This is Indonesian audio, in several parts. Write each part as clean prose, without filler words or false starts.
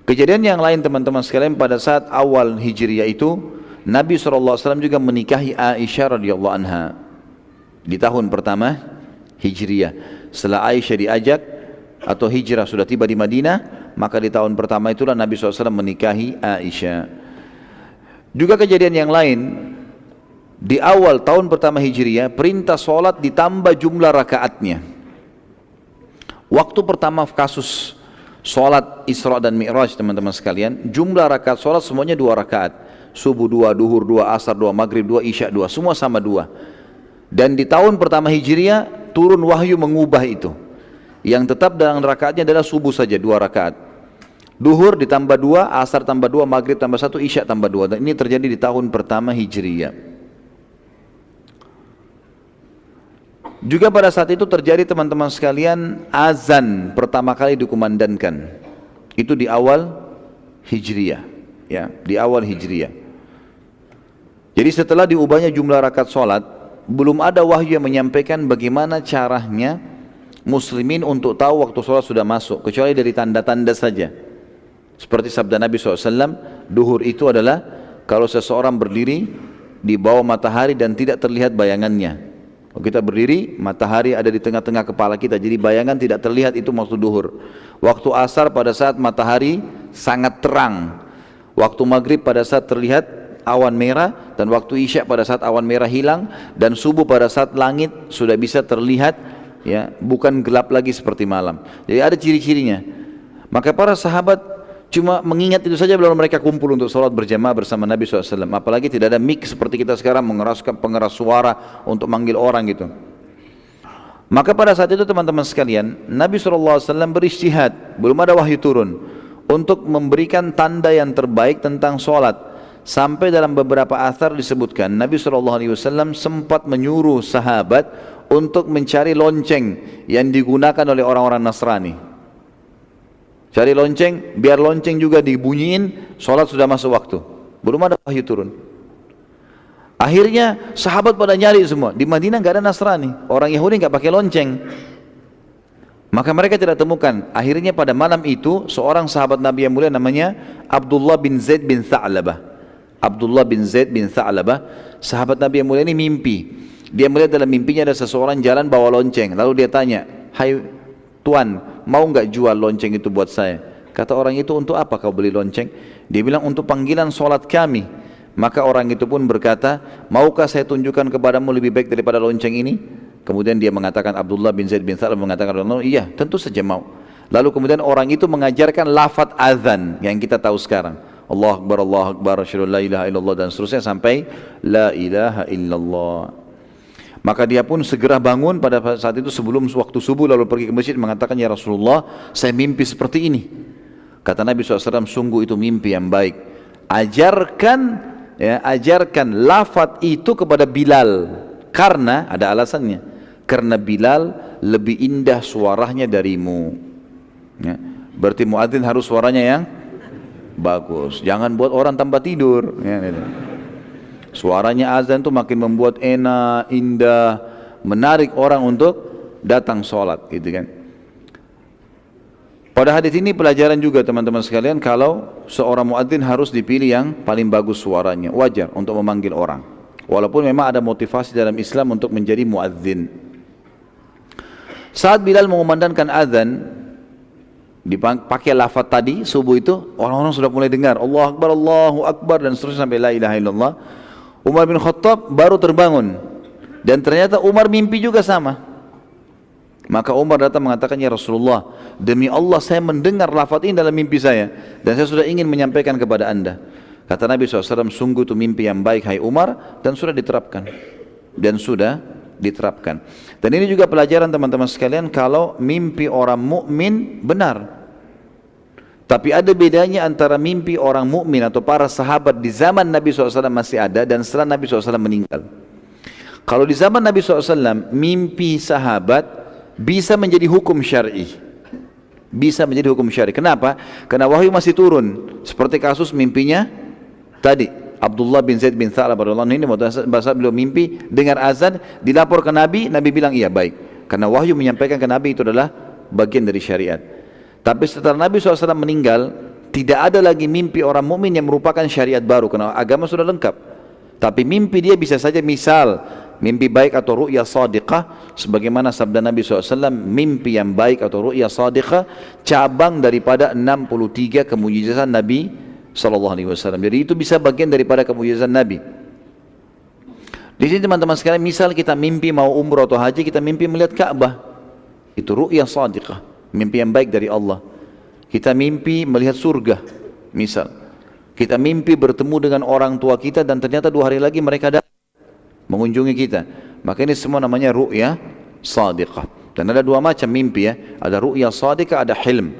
Kejadian yang lain teman-teman sekalian, pada saat awal Hijriyah itu Nabi SAW juga menikahi Aisyah radhiyallahu anha di tahun pertama Hijriyah. Setelah Aisyah diajak atau hijrah sudah tiba di Madinah, maka di tahun pertama itulah Nabi SAW menikahi Aisyah. Juga kejadian yang lain, di awal tahun pertama Hijriyah perintah sholat ditambah jumlah rakaatnya. Waktu pertama kasus sholat Isra dan Mi'raj teman-teman sekalian, jumlah rakaat sholat semuanya 2 rakaat. Subuh 2, duhur 2, asar 2, maghrib 2, isya 2, semua sama 2. Dan di tahun pertama Hijriyah turun wahyu mengubah itu. Yang tetap dalam rakaatnya adalah subuh saja 2 rakaat. Duhur ditambah 2, asar tambah 2, maghrib tambah 1, isya tambah 2. Dan ini terjadi di tahun pertama Hijriyah. Juga pada saat itu terjadi teman-teman sekalian, azan pertama kali dikumandangkan. Itu di awal Hijriyah, ya, di awal Hijriyah. Jadi setelah diubahnya jumlah rakaat sholat, belum ada wahyu yang menyampaikan bagaimana caranya muslimin untuk tahu waktu sholat sudah masuk, kecuali dari tanda-tanda saja. Seperti sabda Nabi SAW, duhur itu adalah kalau seseorang berdiri di bawah matahari dan tidak terlihat bayangannya. Kalau kita berdiri, matahari ada di tengah-tengah kepala kita, jadi bayangan tidak terlihat, itu waktu duhur. Waktu asar pada saat matahari sangat terang. Waktu maghrib pada saat terlihat awan merah, dan waktu isya pada saat awan merah hilang, dan subuh pada saat langit sudah bisa terlihat, ya, bukan gelap lagi seperti malam. Jadi ada ciri-cirinya. Maka para sahabat cuma mengingat itu saja belum mereka kumpul untuk sholat berjamaah bersama Nabi SAW. Apalagi tidak ada mic seperti kita sekarang mengeraskan pengeras suara untuk manggil orang gitu. Maka pada saat itu teman-teman sekalian, Nabi SAW beristihad, belum ada wahyu turun, untuk memberikan tanda yang terbaik tentang sholat. Sampai dalam beberapa athar disebutkan Nabi SAW sempat menyuruh sahabat untuk mencari lonceng yang digunakan oleh orang-orang Nasrani. Cari lonceng, biar lonceng juga dibunyiin, sholat sudah masuk waktu. Belum ada wahyu turun. Akhirnya sahabat pada nyari semua. Di Madinah nggak ada Nasrani, orang Yahudi nggak pakai lonceng. Maka mereka tidak temukan. Akhirnya pada malam itu seorang sahabat Nabi yang mulia namanya Abdullah bin Zaid bin Tha'labah. Abdullah bin Zaid bin Tha'labah, sahabat Nabi yang mulia ini mimpi. Dia melihat dalam mimpinya ada seseorang jalan bawa lonceng. Lalu dia tanya, "Hai Tuan, mau nggak jual lonceng itu buat saya?" Kata orang itu, "Untuk apa kau beli lonceng?" Dia bilang, "Untuk panggilan sholat kami." Maka orang itu pun berkata, "Maukah saya tunjukkan kepadamu lebih baik daripada lonceng ini?" Kemudian dia mengatakan, Abdullah bin Zaid bin Tha'labah mengatakan, "Iya, tentu saja mau." Lalu kemudian orang itu mengajarkan lafaz azan yang kita tahu sekarang. Allah Akbar, asyhadu an la ilaha illallah, dan seterusnya sampai la ilaha illallah. Maka dia pun segera bangun pada saat itu sebelum waktu subuh, lalu pergi ke masjid mengatakan, "Ya Rasulullah, saya mimpi seperti ini." Kata Nabi SAW, "Sungguh itu mimpi yang baik. Ajarkan, ya, ajarkan lafaz itu kepada Bilal, karena ada alasannya. Karena Bilal lebih indah suaranya darimu." Ya, berarti muadzin harus suaranya yang bagus. Jangan buat orang tambah tidur. Ya, gitu. Suaranya azan itu makin membuat enak, indah, menarik orang untuk datang sholat, gitu kan. Pada hadis ini pelajaran juga teman-teman sekalian, kalau seorang muadzin harus dipilih yang paling bagus suaranya, wajar untuk memanggil orang. Walaupun memang ada motivasi dalam Islam untuk menjadi muadzin. Saat Bilal mengumandangkan azan, dipakai lafaz tadi subuh itu, orang-orang sudah mulai dengar Allahu Akbar dan seterusnya sampai la ilaha illallah. Umar bin Khattab baru terbangun, dan ternyata Umar mimpi juga sama. Maka Umar datang mengatakan, "Ya Rasulullah, demi Allah saya mendengar lafaz ini dalam mimpi saya, dan saya sudah ingin menyampaikan kepada anda." Kata Nabi SAW, "Sungguh itu mimpi yang baik hai Umar, dan sudah diterapkan." Dan sudah diterapkan. Dan ini juga pelajaran teman-teman sekalian, kalau mimpi orang mukmin benar. Tapi ada bedanya antara mimpi orang mukmin atau para sahabat di zaman Nabi SAW masih ada, dan setelah Nabi SAW meninggal. Kalau di zaman Nabi SAW, mimpi sahabat bisa menjadi hukum syar'i. Bisa menjadi hukum syar'i. Kenapa? Karena wahyu masih turun. Seperti kasus mimpinya tadi, Abdullah bin Zaid bin Tha'labah radhiyallahu anhu ini, bahasa beliau mimpi dengar azan, dilapor ke Nabi, Nabi bilang iya baik. Karena wahyu menyampaikan ke Nabi itu adalah bagian dari syariat. Tapi setelah Nabi SAW meninggal, Tidak ada lagi mimpi orang mukmin yang merupakan syariat baru, karena agama sudah lengkap. Tapi mimpi dia bisa saja misal mimpi baik atau ru'ya sadiqah, sebagaimana sabda Nabi SAW, mimpi yang baik atau ru'ya sadiqah cabang daripada 63 kemujizatan Nabi SAW. Jadi itu bisa bagian daripada kemujizatan Nabi. Di sini teman-teman sekalian, misal kita mimpi mau umrah atau haji, kita mimpi melihat Ka'bah, itu ru'ya sadiqah, mimpi yang baik dari Allah. Kita mimpi melihat surga, misal kita mimpi bertemu dengan orang tua kita dan ternyata 2 hari lagi mereka datang mengunjungi kita, maka ini semua namanya ru'ya sadiqah. Dan ada 2 macam mimpi ya, ada ru'ya sadiqah, ada hilm.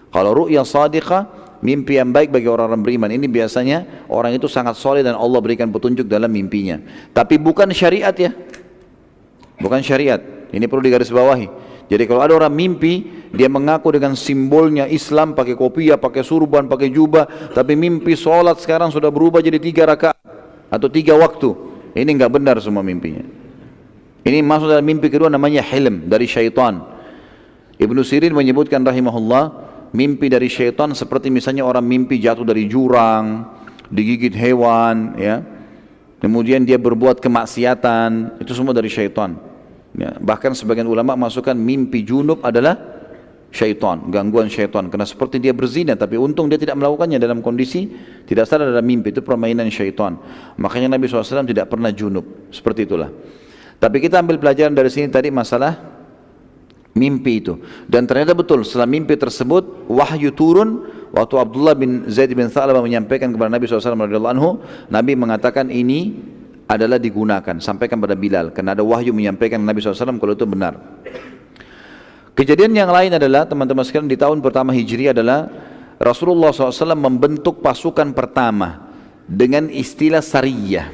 Kalau ru'ya sadiqah, mimpi yang baik bagi orang-orang beriman, ini biasanya orang itu sangat soleh dan Allah berikan petunjuk dalam mimpinya, tapi bukan syariat ya, bukan syariat. Ini perlu digarisbawahi. Jadi kalau ada orang mimpi, dia mengaku dengan simbolnya Islam, pakai kopiah, pakai surban, pakai jubah, tapi mimpi sholat sekarang sudah berubah jadi 3 rakaat atau 3 waktu. Ini enggak benar semua mimpinya. Ini masuk dalam mimpi kedua, namanya hilm, dari syaitan. Ibnu Sirin menyebutkan rahimahullah, mimpi dari syaitan seperti misalnya orang mimpi jatuh dari jurang, digigit hewan, ya. Kemudian dia berbuat kemaksiatan, itu semua dari syaitan. Ya, bahkan sebagian ulama masukkan mimpi junub adalah syaitan, gangguan syaitan, karena seperti dia berzina, tapi untung dia tidak melakukannya dalam kondisi tidak sadar dalam mimpi, itu permainan syaitan. Makanya Nabi SAW tidak pernah junub, seperti itulah. Tapi kita ambil pelajaran dari sini tadi masalah mimpi itu, dan ternyata betul setelah mimpi tersebut wahyu turun. Waktu Abdullah bin Zaid bin Tha'labah menyampaikan kepada Nabi SAW radhiyallahu anhu, Nabi mengatakan ini adalah digunakan, sampaikan pada Bilal, karena ada wahyu menyampaikan Nabi SAW kalau itu benar. Kejadian yang lain adalah teman-teman sekalian, di tahun pertama Hijri adalah Rasulullah SAW membentuk pasukan pertama dengan istilah sariyah.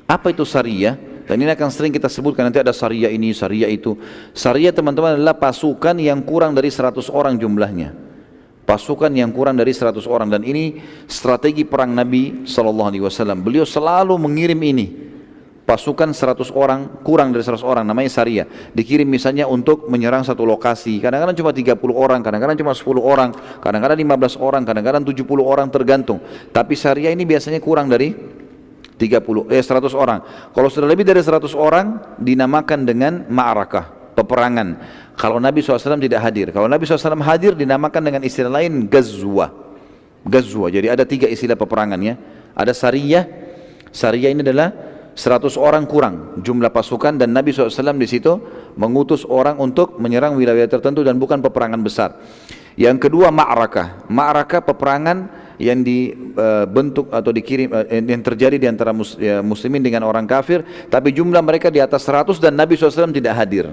Apa itu sariyah? Dan ini akan sering kita sebutkan, nanti ada sariyah ini, sariyah itu. Sariyah teman-teman adalah pasukan yang kurang dari 100 orang jumlahnya. Pasukan yang kurang dari 100 orang, dan ini strategi perang Nabi SAW. Beliau selalu mengirim ini, pasukan 100 orang, kurang dari 100 orang, namanya sariyah. Dikirim misalnya untuk menyerang satu lokasi, kadang-kadang cuma 30 orang, kadang-kadang cuma 10 orang, kadang-kadang 15 orang, kadang-kadang 70 orang, tergantung. Tapi sariyah ini biasanya kurang dari 100 orang. Kalau sudah lebih dari 100 orang, dinamakan dengan ma'arakah, peperangan. Kalau Nabi SAW tidak hadir. Kalau Nabi SAW hadir, dinamakan dengan istilah lain gazwa. Gazwa. Jadi ada 3 istilah peperangan ya. Ada sariyah. Sariyah ini adalah 100 orang kurang jumlah pasukan, dan Nabi SAW di situ mengutus orang untuk menyerang wilayah tertentu dan bukan peperangan besar. Yang kedua ma'rakah. Ma'rakah peperangan yang dibentuk atau dikirim yang terjadi di antara muslimin dengan orang kafir, tapi jumlah mereka di atas 100 dan Nabi SAW tidak hadir.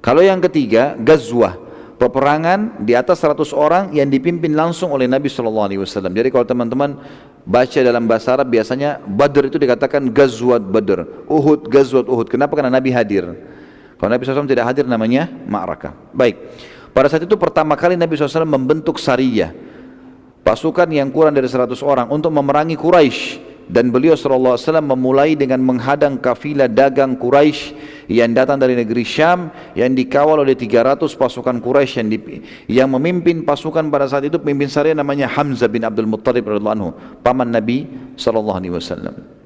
Kalau yang ketiga, gazwah, peperangan di atas 100 orang yang dipimpin langsung oleh Nabi SAW. Jadi kalau teman-teman baca dalam bahasa Arab, biasanya Badr itu dikatakan gazwat Badr, Uhud, gazwat Uhud. Kenapa? Karena Nabi hadir. Kalau Nabi SAW tidak hadir, namanya ma'rakah. Baik, pada saat itu pertama kali Nabi SAW membentuk sariyah, pasukan yang kurang dari 100 orang untuk memerangi Quraisy. Dan beliau SAW memulai dengan menghadang kafilah dagang Quraisy yang datang dari negeri Syam, yang dikawal oleh 300 pasukan Quraisy, yang memimpin pasukan pada saat itu, pemimpin sariyah namanya Hamzah bin Abdul Muttalib radhiyallahu anhu, paman Nabi SAW.